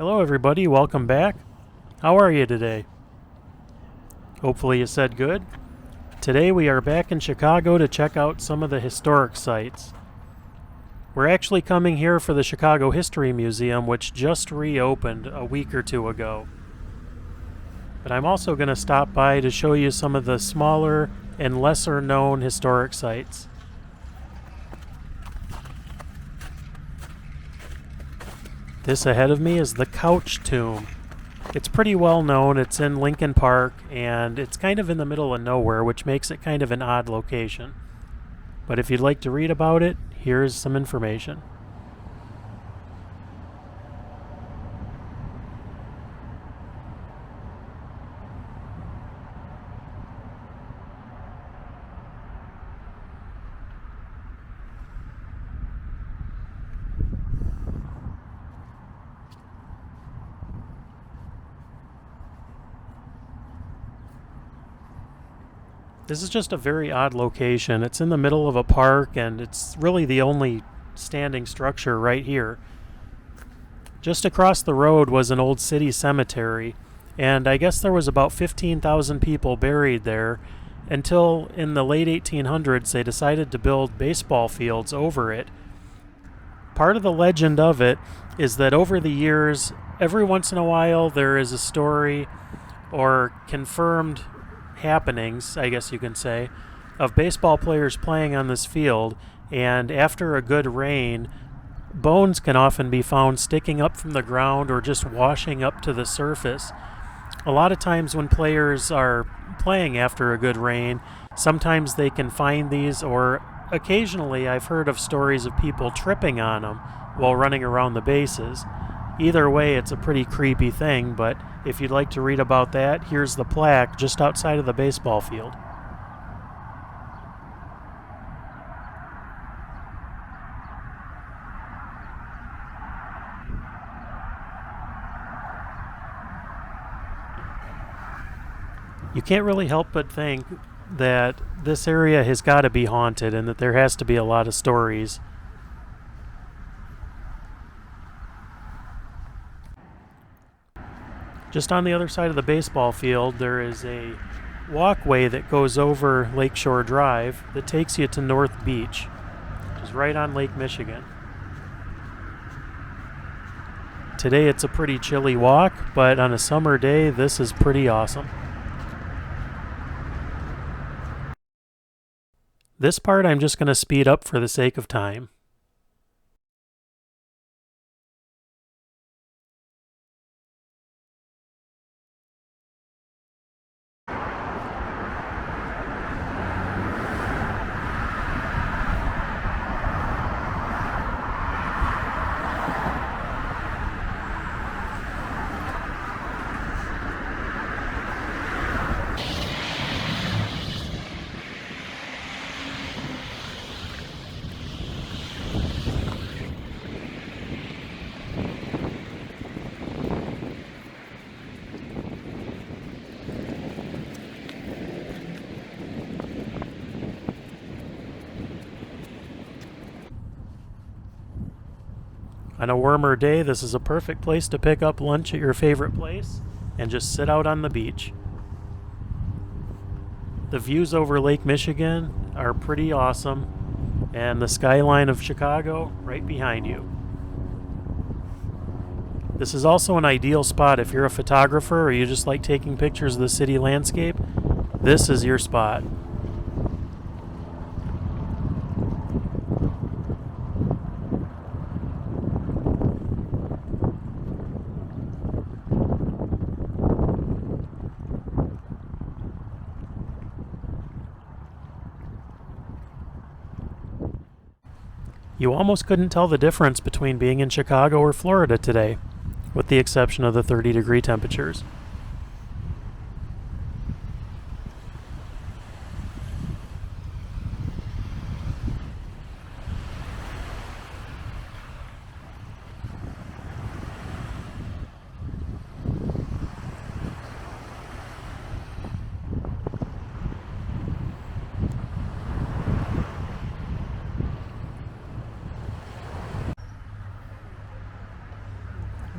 Hello everybody, welcome back. How are you today? Hopefully you said good. Today we are back in Chicago to check out some of the historic sites. We're actually coming here for the Chicago History Museum, which just reopened a week or two ago. But I'm also going to stop by to show you some of the smaller and lesser known historic sites. This ahead of me is the Couch tomb. It's pretty well known. It's in Lincoln Park, and it's kind of in the middle of nowhere, which makes it kind of an odd location. But if you'd like to read about it, here's some information. This is just a very odd location. It's in the middle of a park, and it's really the only standing structure right here. Just across the road was an old city cemetery, and I guess there was about 15,000 people buried there until in the late 1800s they decided to build baseball fields over it. Part of the legend of it is that over the years, every once in a while there is a story or confirmed happenings, I guess you can say, of baseball players playing on this field, and after a good rain, bones can often be found sticking up from the ground or just washing up to the surface. A lot of times when players are playing after a good rain, sometimes they can find these, or occasionally I've heard of stories of people tripping on them while running around the bases. Either way, it's a pretty creepy thing, but if you'd like to read about that, here's the plaque just outside of the baseball field. You can't really help but think that this area has got to be haunted and that there has to be a lot of stories. Just on the other side of the baseball field, there is a walkway that goes over Lakeshore Drive that takes you to North Beach, which is right on Lake Michigan. Today it's a pretty chilly walk, but on a summer day, this is pretty awesome. This part I'm just going to speed up for the sake of time. On a warmer day, this is a perfect place to pick up lunch at your favorite place and just sit out on the beach. The views over Lake Michigan are pretty awesome, and the skyline of Chicago right behind you. This is also an ideal spot if you're a photographer or you just like taking pictures of the city landscape. This is your spot. You almost couldn't tell the difference between being in Chicago or Florida today, with the exception of the 30-degree temperatures.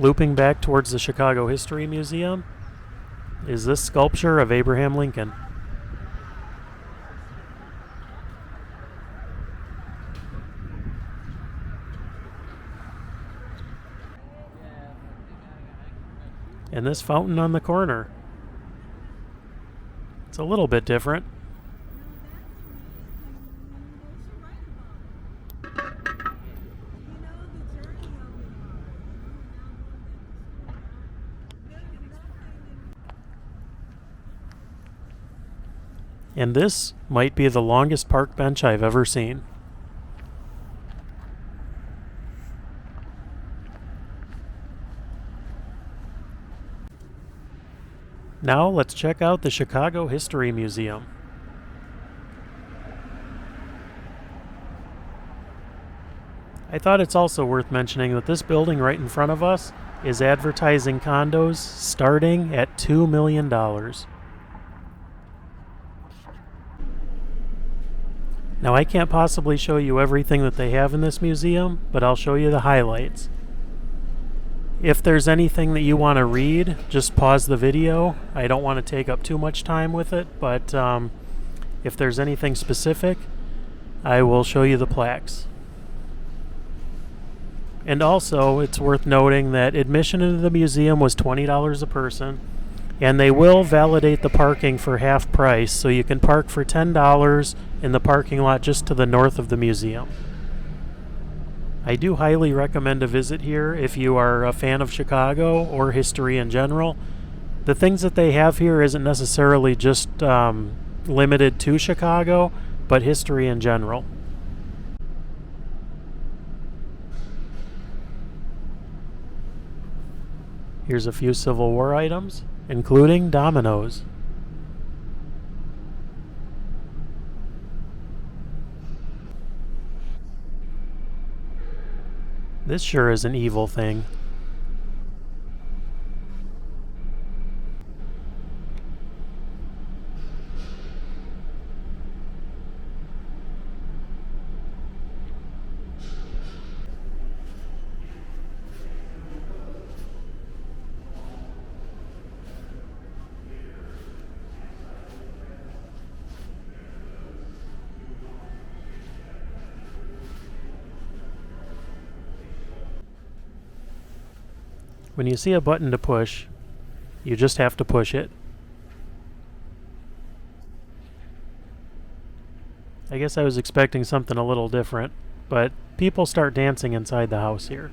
Looping back towards the Chicago History Museum is this sculpture of Abraham Lincoln. And this fountain on the corner. It's a little bit different. And this might be the longest park bench I've ever seen. Now let's check out the Chicago History Museum. I thought it's also worth mentioning that this building right in front of us is advertising condos starting at $2 million. Now I can't possibly show you everything that they have in this museum, but I'll show you the highlights. If there's anything that you want to read, just pause the video. I don't want to take up too much time with it, but if there's anything specific, I will show you the plaques. And also, it's worth noting that admission into the museum was $20 a person, and they will validate the parking for half price, so you can park for $10 in the parking lot just to the north of the museum. I do highly recommend a visit here if you are a fan of Chicago or history in general. The things that they have here isn't necessarily just limited to Chicago, but history in general. Here's a few Civil War items, including dominoes. This sure is an evil thing. When you see a button to push, you just have to push it. I guess I was expecting something a little different, but people start dancing inside the house here.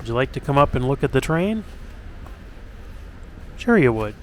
Would you like to come up and look at the train? Sure you would.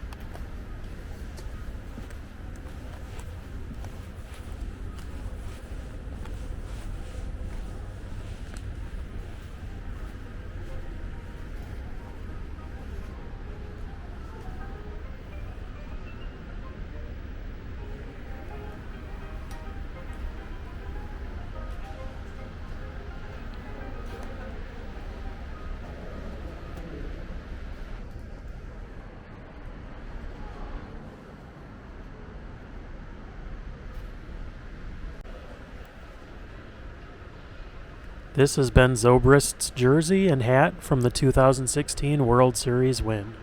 This has been Zobrist's jersey and hat from the 2016 World Series win.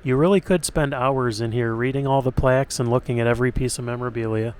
You really could spend hours in here reading all the plaques and looking at every piece of memorabilia.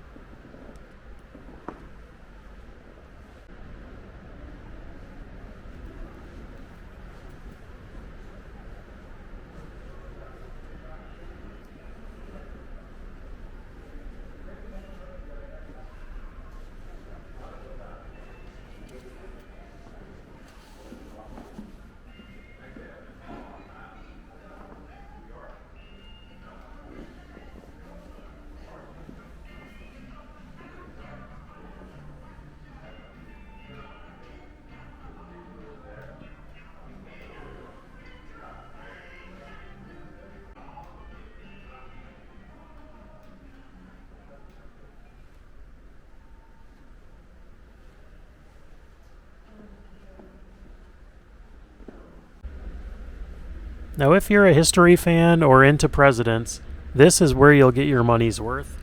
Now, if you're a history fan or into presidents, this is where you'll get your money's worth.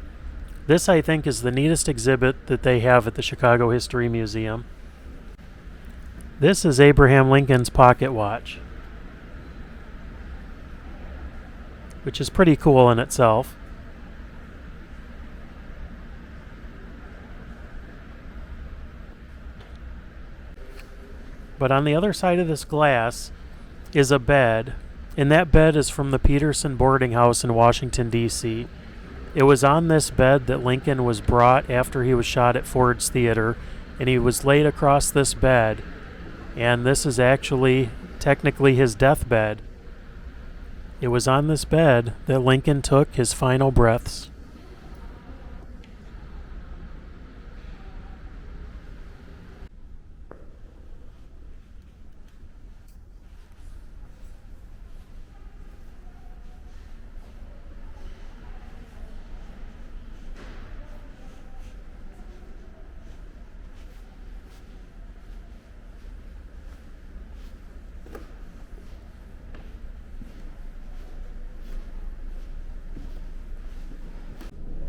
This, I think, is the neatest exhibit that they have at the Chicago History Museum. This is Abraham Lincoln's pocket watch, which is pretty cool in itself. But on the other side of this glass is a bed, and that bed is from the Peterson boarding house in Washington, D.C. It was on this bed that Lincoln was brought after he was shot at Ford's Theater, and he was laid across this bed, and this is actually technically his deathbed. It was on this bed that Lincoln took his final breaths.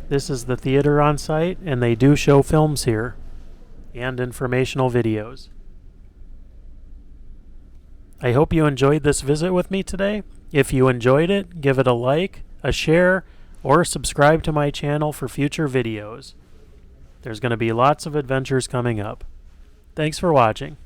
This is the theater on site, and they do show films here and informational videos. I hope you enjoyed this visit with me today. If you enjoyed it, give it a like, a share, or subscribe to my channel for future videos. There's going to be lots of adventures coming up. Thanks for watching.